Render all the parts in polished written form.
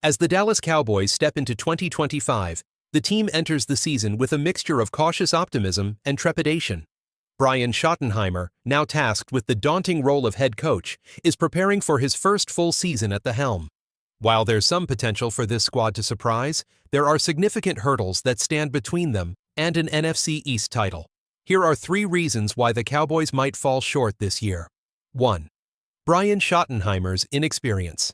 As the Dallas Cowboys step into 2025, the team enters the season with a mixture of cautious optimism and trepidation. Brian Schottenheimer, now tasked with the daunting role of head coach, is preparing for his first full season at the helm. While there's some potential for this squad to surprise, there are significant hurdles that stand between them and an NFC East title. Here are 3 reasons why the Cowboys might fall short this year. 1. Brian Schottenheimer's inexperience.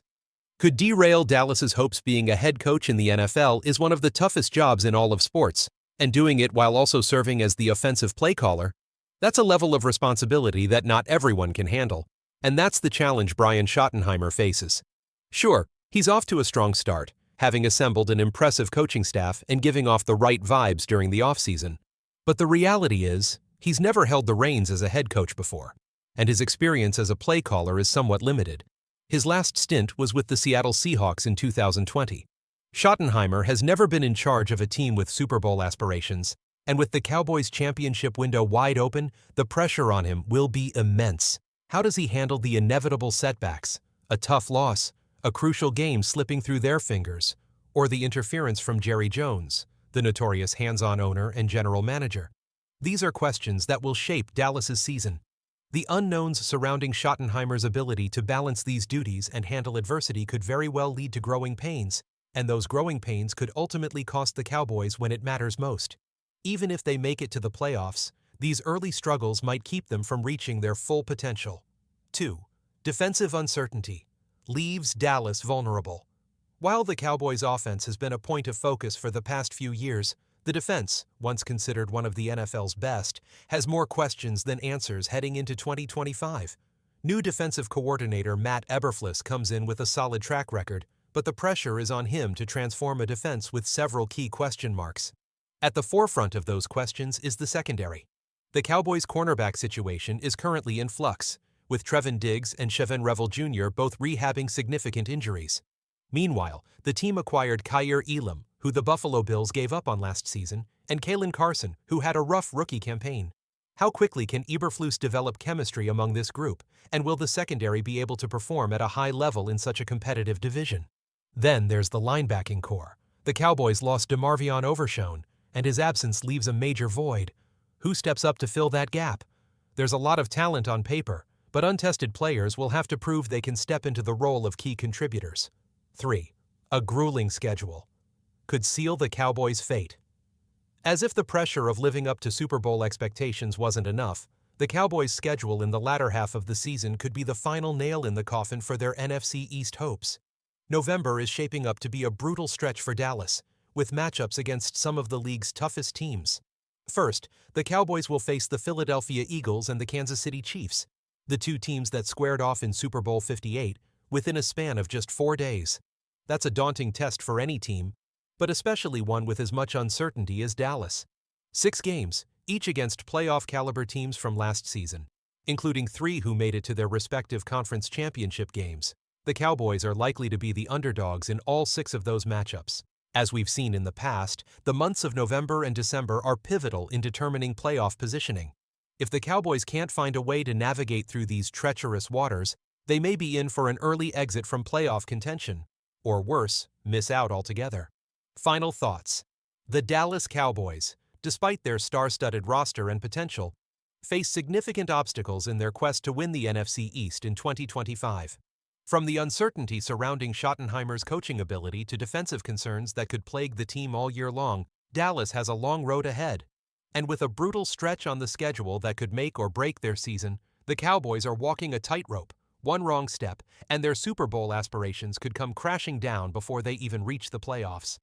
Could derail Dallas's hopes. Being a head coach in the NFL is one of the toughest jobs in all of sports, and doing it while also serving as the offensive play caller, that's a level of responsibility that not everyone can handle, and that's the challenge Brian Schottenheimer faces. Sure, he's off to a strong start, having assembled an impressive coaching staff and giving off the right vibes during the offseason. But the reality is, he's never held the reins as a head coach before, and his experience as a play caller is somewhat limited. His last stint was with the Seattle Seahawks in 2020. Schottenheimer has never been in charge of a team with Super Bowl aspirations, and with the Cowboys' championship window wide open, the pressure on him will be immense. How does he handle the inevitable setbacks, a tough loss, a crucial game slipping through their fingers, or the interference from Jerry Jones, the notorious hands-on owner and general manager? These are questions that will shape Dallas's season. The unknowns surrounding Schottenheimer's ability to balance these duties and handle adversity could very well lead to growing pains, and those growing pains could ultimately cost the Cowboys when it matters most. Even if they make it to the playoffs, these early struggles might keep them from reaching their full potential. 2. Defensive uncertainty leaves Dallas vulnerable. While the Cowboys' offense has been a point of focus for the past few years, the defense, once considered one of the NFL's best, has more questions than answers heading into 2025. New defensive coordinator Matt Eberflus comes in with a solid track record, but the pressure is on him to transform a defense with several key question marks. At the forefront of those questions is the secondary. The Cowboys' cornerback situation is currently in flux, with Trevon Diggs and Chevin Revel Jr. both rehabbing significant injuries. Meanwhile, the team acquired Kaiir Elam, who the Buffalo Bills gave up on last season, and Kalen Carson, who had a rough rookie campaign. How quickly can Eberflus develop chemistry among this group, and will the secondary be able to perform at a high level in such a competitive division? Then there's the linebacking core. The Cowboys lost DeMarvion Overshown, and his absence leaves a major void. Who steps up to fill that gap? There's a lot of talent on paper, but untested players will have to prove they can step into the role of key contributors. 3. A grueling schedule could seal the Cowboys' fate. As if the pressure of living up to Super Bowl expectations wasn't enough, the Cowboys' schedule in the latter half of the season could be the final nail in the coffin for their NFC East hopes. November is shaping up to be a brutal stretch for Dallas, with matchups against some of the league's toughest teams. First, the Cowboys will face the Philadelphia Eagles and the Kansas City Chiefs, the 2 teams that squared off in Super Bowl 58 within a span of just 4 days. That's a daunting test for any team, but especially one with as much uncertainty as Dallas. 6 games, each against playoff-caliber teams from last season, including 3 who made it to their respective conference championship games. The Cowboys are likely to be the underdogs in all 6 of those matchups. As we've seen in the past, the months of November and December are pivotal in determining playoff positioning. If the Cowboys can't find a way to navigate through these treacherous waters, they may be in for an early exit from playoff contention, or worse, miss out altogether. Final thoughts. The Dallas Cowboys, despite their star-studded roster and potential, face significant obstacles in their quest to win the NFC East in 2025. From the uncertainty surrounding Schottenheimer's coaching ability to defensive concerns that could plague the team all year long, Dallas has a long road ahead. And with a brutal stretch on the schedule that could make or break their season, the Cowboys are walking a tightrope. One wrong step, and their Super Bowl aspirations could come crashing down before they even reach the playoffs.